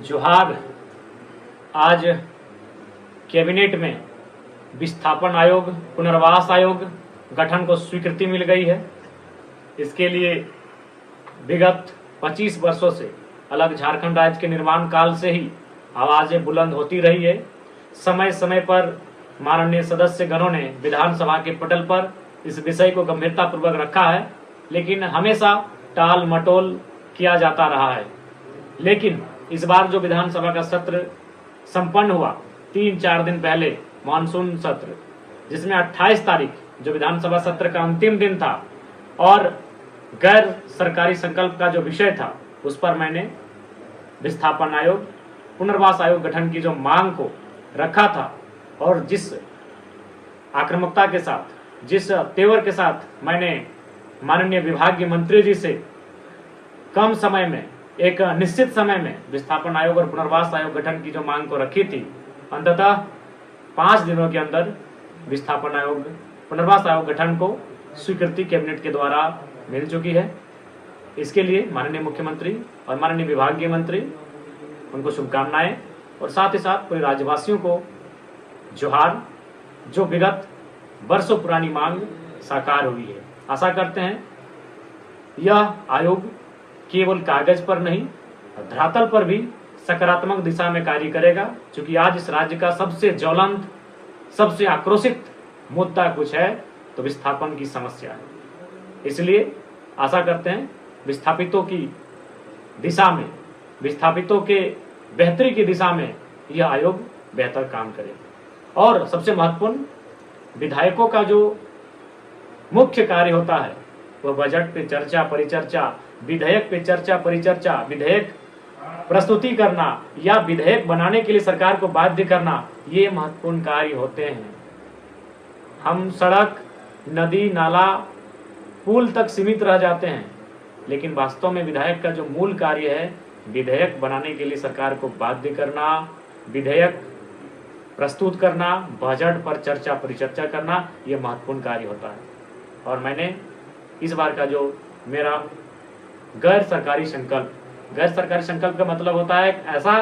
जोहार। आज कैबिनेट में विस्थापन आयोग, पुनर्वास आयोग गठन को स्वीकृति मिल गई है। इसके लिए विगत 25 वर्षों से अलग झारखंड राज्य के निर्माण काल से ही आवाजें बुलंद होती रही है। समय समय पर माननीय सदस्य गणों ने विधानसभा के पटल पर इस विषय को गंभीरतापूर्वक रखा है, लेकिन हमेशा टाल मटोल किया जाता रहा है। लेकिन इस बार जो विधानसभा का सत्र संपन्न हुआ 3-4 दिन पहले, मानसून सत्र, जिसमें 28 तारीख जो विधानसभा सत्र का अंतिम दिन था और गैर सरकारी संकल्प का जो विषय था, उस पर मैंने विस्थापन आयोग, पुनर्वास आयोग गठन की जो मांग को रखा था और जिस आक्रामकता के साथ, जिस तेवर के साथ मैंने माननीय विभागीय मंत्री जी से कम समय में, एक निश्चित समय में विस्थापन आयोग और पुनर्वास आयोग गठन की जो मांग को रखी थी, अंततः 5 दिनों के अंदर विस्थापन आयोग, पुनर्वास आयोग गठन को स्वीकृति कैबिनेट के द्वारा मिल चुकी है। इसके लिए माननीय मुख्यमंत्री और माननीय विभागीय मंत्री, उनको शुभकामनाएं और साथ ही साथ पूरे राज्यवासियों को जोहार। जो विगत वर्षों पुरानी मांग साकार हुई है, आशा करते हैं यह आयोग केवल कागज पर नहीं, धरातल पर भी सकारात्मक दिशा में कार्य करेगा, क्योंकि आज इस राज्य का सबसे ज्वलंत, सबसे आक्रोशित मुद्दा कुछ है तो विस्थापन की समस्या है। इसलिए आशा करते हैं विस्थापितों की दिशा में, विस्थापितों के बेहतरी की दिशा में यह आयोग बेहतर काम करे। और सबसे महत्वपूर्ण, विधायकों का जो मुख्य कार्य होता है वह बजट पे चर्चा परिचर्चा, विधेयक पे चर्चा परिचर्चा, विधेयक प्रस्तुति करना या विधेयक बनाने के लिए सरकार को बाध्य करना, ये महत्वपूर्ण कार्य होते हैं। हम सड़क, नदी, नाला, पुल तक सीमित रह जाते हैं, लेकिन वास्तव में विधायक का जो मूल कार्य है, विधेयक बनाने के लिए सरकार को बाध्य करना, विधेयक प्रस्तुत करना, बजट पर चर्चा परिचर्चा करना, यह महत्वपूर्ण कार्य होता है। और मैंने इस बार का जो मेरा गैर सरकारी संकल्प का मतलब होता है एक ऐसा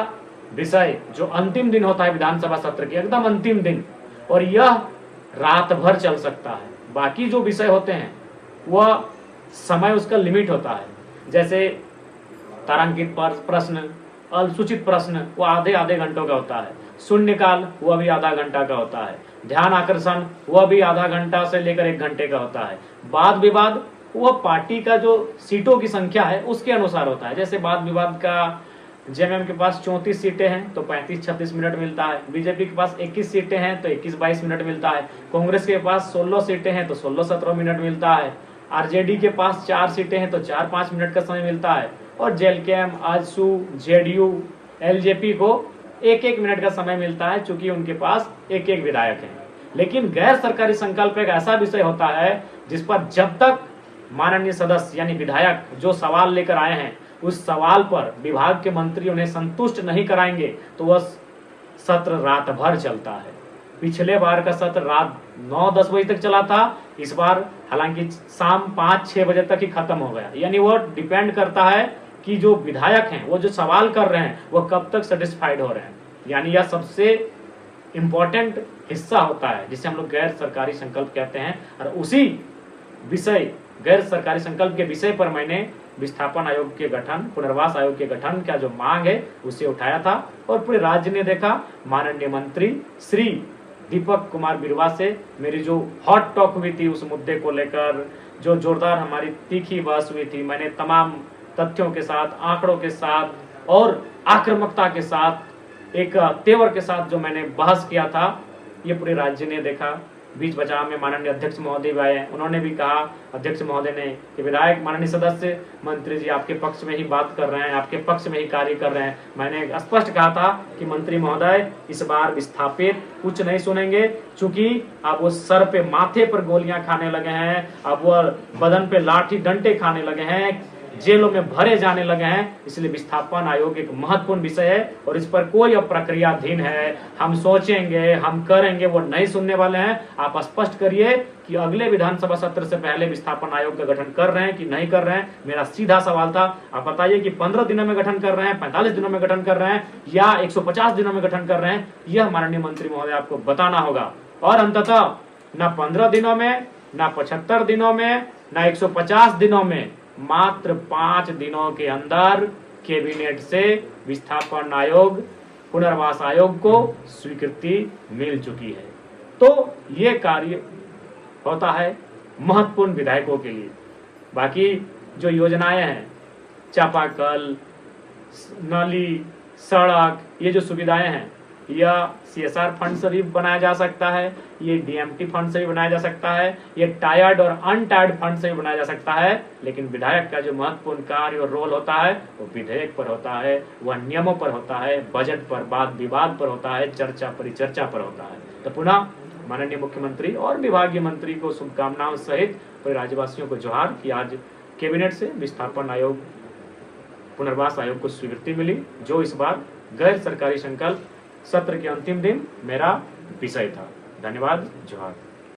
विषय जो अंतिम दिन होता है विधानसभा सत्र के, एकदम अंतिम दिन, और यह रात भर चल सकता है। बाकी जो विषय होते हैं वह समय, उसका लिमिट होता है। जैसे तारांकित प्रश्न, असूचित प्रश्न, वो आधे घंटों का होता है। शून्यकाल वह भी आधा घंटा का होता है। ध्यान आकर्षण वह भी आधा घंटा से लेकर 1 घंटे का होता है। वाद विवाद वह पार्टी का जो सीटों की संख्या है उसके अनुसार होता है। जैसे वाद विवाद का जेएमएम के पास 34 सीटें हैं तो 35-36 मिनट मिलता है। बीजेपी के पास 21 सीटें हैं तो 21-22 मिनट मिलता है। कांग्रेस के पास 16 सीटें हैं तो 16-17 मिनट मिलता है। आरजेडी के पास 4 सीटें हैं तो 4-5 मिनट का समय मिलता है। और जेएलकेएम, आजसू, जेडीयू, एलजेपी को 1-1 मिनट का समय मिलता है, चूंकि उनके पास 1-1 विधायक हैं। लेकिन गैर सरकारी संकल्प एक ऐसा विषय होता है जिस पर जब तक माननीय सदस्य यानी विधायक जो सवाल लेकर आए हैं, उस सवाल पर विभाग के मंत्री उन्हें संतुष्ट नहीं कराएंगे तो वह सत्र रात भर चलता है। पिछले बार का सत्र रात 9-10 बजे तक चला था। इस बार हालांकि शाम 5-6 बजे तक ही खत्म हो गया। यानी वो डिपेंड करता है कि जो विधायक हैं, वो जो सवाल कर रहे हैं, वो कब तक सेटिस्फाइड हो रहे हैं। यानी यह सबसे इंपॉर्टेंट हिस्सा होता है जिसे हम लोग गैर सरकारी संकल्प कहते हैं। और उसी विषय, गैर सरकारी संकल्प के विषय पर मैंने विस्थापन आयोग के गठन, पुनर्वास आयोग के गठन का जो मांग है उसे उठाया था और पूरे राज्य ने देखा। माननीय मंत्री श्री दीपक कुमार बिरुवा से मेरी जो हॉट टॉक हुई थी उस मुद्दे को लेकर, जो जोरदार हमारी तीखी बहस हुई थी, मैंने तमाम तथ्यों के साथ, आंकड़ों के साथ और आक्रामकता के साथ, एक तेवर के साथ जो मैंने बहस किया था, ये पूरे राज्य ने देखा। बीच बचाव में माननीय अध्यक्ष महोदय भी आए, उन्होंने भी कहा, अध्यक्ष महोदय ने, कि विधायक, माननीय सदस्य, मंत्री जी आपके पक्ष में ही बात कर रहे हैं, आपके पक्ष में ही कार्य कर रहे हैं। मैंने स्पष्ट कहा था कि मंत्री महोदय इस बार विस्थापित कुछ नहीं सुनेंगे, चूंकि अब वो सर पे, माथे पर गोलियां खाने लगे हैं, अब वो बदन पे लाठी डंडे खाने लगे हैं, जेलों में भरे जाने लगे हैं। इसलिए विस्थापन आयोग एक महत्वपूर्ण विषय है और इस पर कोई अब प्रक्रियाधीन है, हम सोचेंगे, हम करेंगे, वो नहीं सुनने वाले हैं। आप स्पष्ट करिए कि अगले विधानसभा सत्र से पहले विस्थापन आयोग का गठन कर रहे हैं कि नहीं कर रहे हैं। मेरा सीधा सवाल था, आप बताइए कि 15 दिनों में गठन कर रहे हैं, 45 दिनों में गठन कर रहे हैं या 150 दिनों में गठन कर रहे हैं, यह माननीय मंत्री महोदय आपको बताना होगा। और अंततः न 15 दिनों में, न 75 दिनों में, न 150 दिनों में, मात्र 5 दिनों के अंदर कैबिनेट से विस्थापन आयोग, पुनर्वास आयोग को स्वीकृति मिल चुकी है। तो ये कार्य होता है महत्वपूर्ण विधायकों के लिए। बाकी जो योजनाएं हैं, चापाकल, नाली, सड़क, ये जो सुविधाएं हैं, यह CSR फंड से भी बनाया जा सकता है, ये DMT फंड से भी बनाया जा सकता है, ये टायर्ड और अनटायर्ड फंड से भी बनाया जा सकता है। लेकिन विधायक का जो महत्वपूर्ण कार्य और रोल होता है वो विधेयक पर होता है, वह नियमों पर होता है, बजट पर, वाद विवाद पर होता है, चर्चा परिचर्चा पर होता है। तो पुनः माननीय मुख्यमंत्री और विभागीय मंत्री को शुभकामनाओं सहित पूरे राज्यवासियों को जोहार कि आज कैबिनेट से विस्थापन आयोग, पुनर्वास आयोग को स्वीकृति मिली, जो इस बार गैर सरकारी संकल्प सत्र के अंतिम दिन मेरा विषय था। धन्यवाद, जोहार।